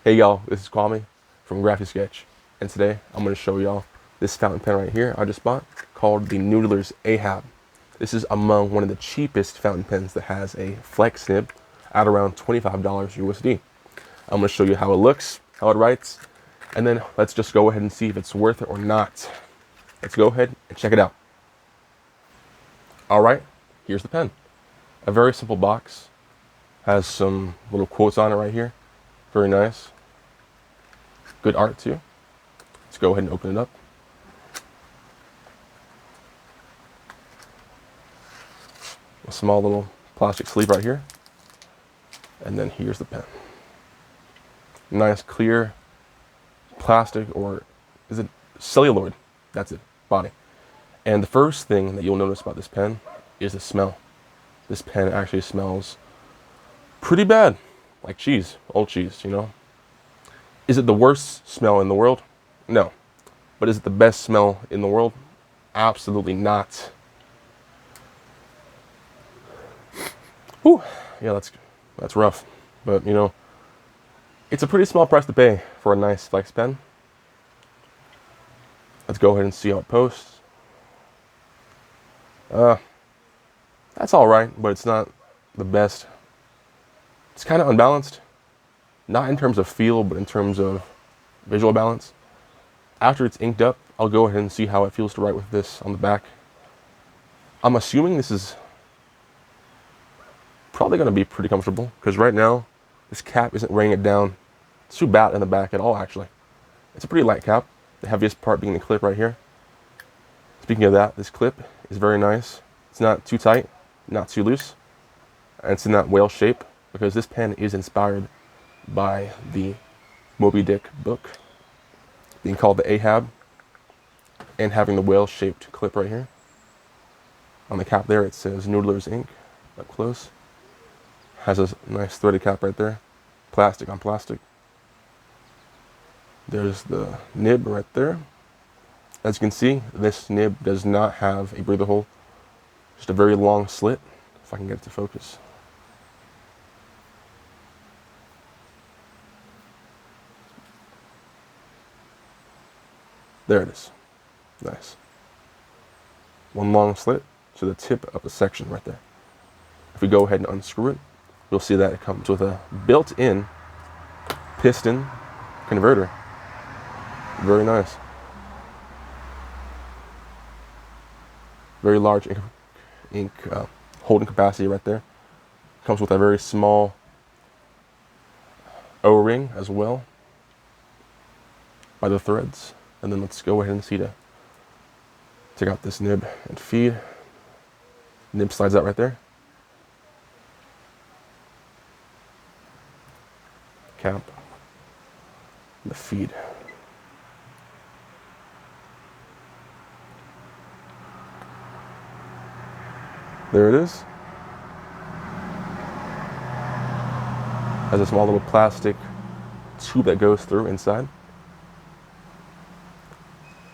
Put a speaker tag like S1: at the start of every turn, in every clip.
S1: Hey y'all, this is Kwame from Graphic Sketch, and today I'm going to show y'all this fountain pen right here I just bought called the Noodler's Ahab. This is among one of the cheapest fountain pens that has a flex nib at around $25 USD. I'm going to show you how it looks, how it writes, and then let's just go ahead and see if it's worth it or not. Let's go ahead and check it out. Alright, here's the pen. A very simple box. Has some little quotes on it right here. Very nice. Good art too. Let's go ahead and open it up. A small little plastic sleeve right here. And then here's the pen. Nice clear plastic, or is it celluloid? That's it, body. And the first thing that you'll notice about this pen is the smell. This pen actually smells pretty bad, like cheese, old cheese, you know. Is it the worst smell in the world? No. But is it the best smell in the world? Absolutely not. Whew. Yeah, that's rough. But, you know, it's a pretty small price to pay for a nice flex pen. Let's go ahead and see how it posts. That's all right, but it's not the best. It's kind of unbalanced. Not in terms of feel, but in terms of visual balance. After it's inked up, I'll go ahead and see how it feels to write with this on the back. I'm assuming this is probably going to be pretty comfortable, because right now, this cap isn't weighing it down too bad in the back at all, actually. It's a pretty light cap, the heaviest part being the clip right here. Speaking of that, this clip is very nice. It's not too tight, not too loose, and it's in that whale shape, because this pen is inspired by the Moby Dick book, being called the Ahab, and having the whale-shaped clip right here. On the cap there, it says Noodler's ink, up close. Has a nice threaded cap right there, plastic on plastic. There's the nib right there. As you can see, this nib does not have a breather hole, just a very long slit, if I can get it to focus. There it is. Nice. One long slit to the tip of the section right there. If we go ahead and unscrew it, you'll see that it comes with a built-in piston converter. Very nice. Very large ink holding capacity right there. Comes with a very small O-ring as well by the threads. And then let's go ahead and see to take out this nib and feed. Nib slides out right there. Cap. And the feed. There it is. Has a small little plastic tube that goes through inside.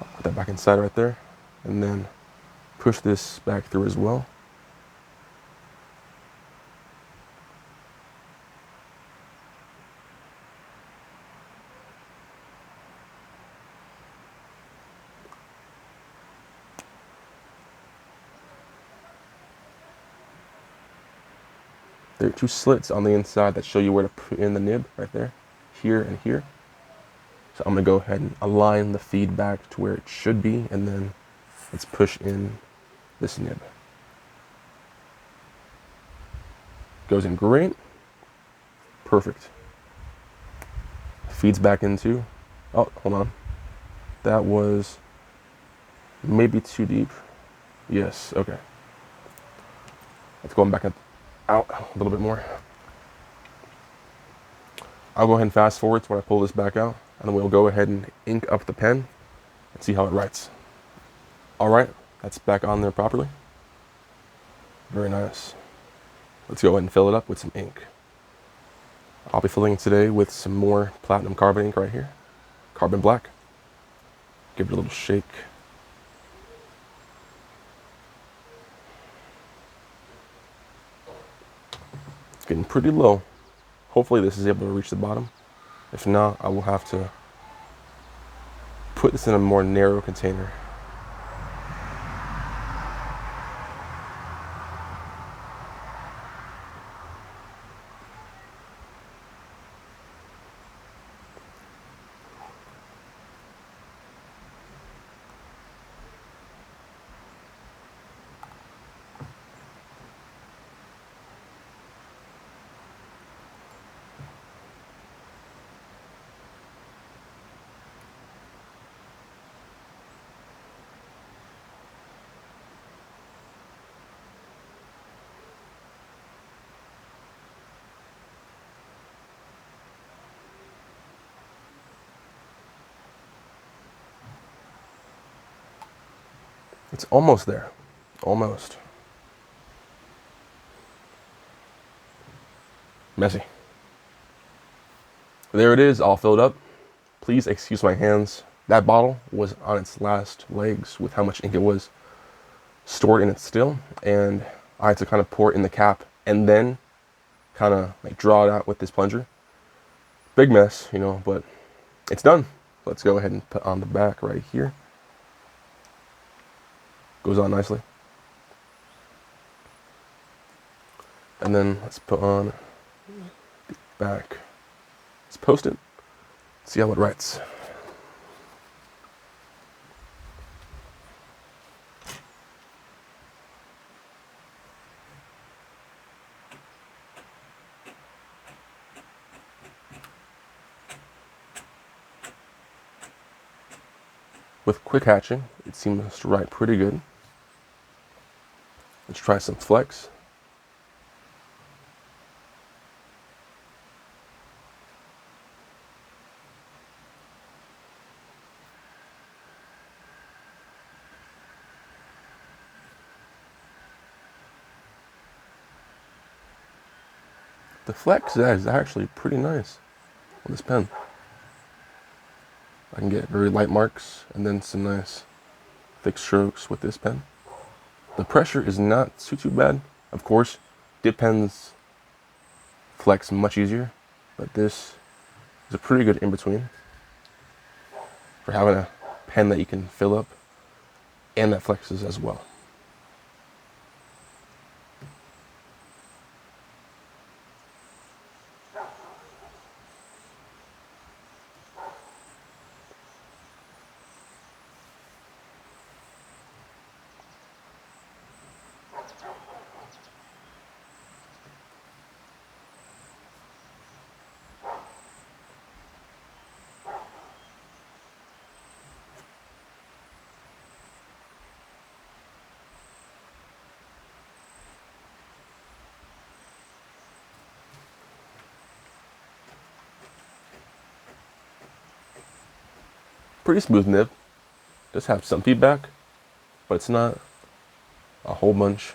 S1: I'll put that back inside right there, and then push this back through as well. There are two slits on the inside that show you where to put in the nib right there, here and here. So I'm gonna go ahead and align the feed back to where it should be, and then let's push in this nib. Goes in great. Perfect. Feeds back into, oh, hold on. That was maybe too deep. Yes, okay. Let's go back out a little bit more. I'll go ahead and fast forward to when I pull this back out, and then we'll go ahead and ink up the pen and see how it writes. All right, that's back on there properly. Very nice. Let's go ahead and fill it up with some ink. I'll be filling it today with some more platinum carbon ink right here, carbon black. Give it a little shake. It's getting pretty low. Hopefully this is able to reach the bottom. If not, I will have to put this in a more narrow container. It's almost there. Almost. Messy. There it is, all filled up. Please excuse my hands. That bottle was on its last legs with how much ink it was stored in it still, and I had to kind of pour it in the cap and then kind of like draw it out with this plunger. Big mess, you know, but it's done. Let's go ahead and put on the back right here. Goes on nicely. And then let's put on the back. Let's post it. See how it writes. With quick hatching, it seems to write pretty good. Let's try some flex. The flex is actually pretty nice on this pen. I can get very light marks and then some nice thick strokes with this pen. The pressure is not too bad. Of course, dip pens flex much easier, but this is a pretty good in-between for having a pen that you can fill up and that flexes as well. Pretty smooth nib. Does have some feedback, but it's not a whole bunch.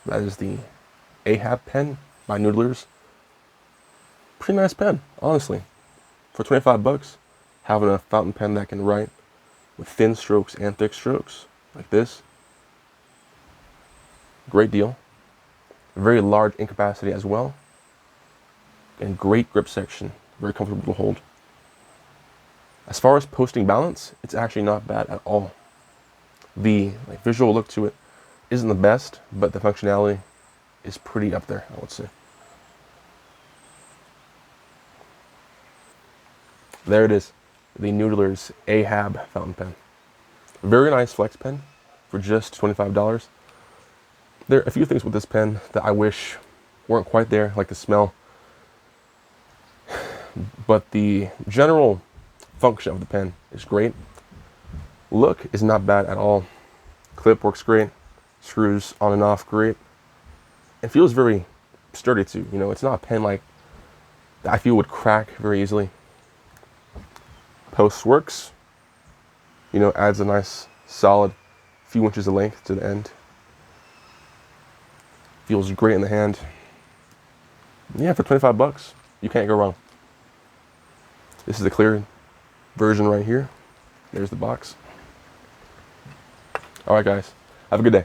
S1: That is the Ahab pen by Noodlers. Pretty nice pen, honestly. For 25 bucks, having a fountain pen that can write with thin strokes and thick strokes, like this, great deal. Very large ink capacity as well. And great grip section, very comfortable to hold. As far as posting balance, it's actually not bad at all. The visual look to it isn't the best, but the functionality is pretty up there, I would say. There it is, the Noodler's Ahab fountain pen. Very nice flex pen for just $25. There are a few things with this pen that I wish weren't quite there, like the smell. But the general function of the pen is great. Look is not bad at all. Clip works great. Screws on and off great. It feels very sturdy too. You know, it's not a pen like that I feel would crack very easily. Post works. You know, adds a nice solid few inches of length to the end. Feels great in the hand. Yeah, for 25 bucks, you can't go wrong. This is the clear version right here. There's the box. All right, guys, have a good day.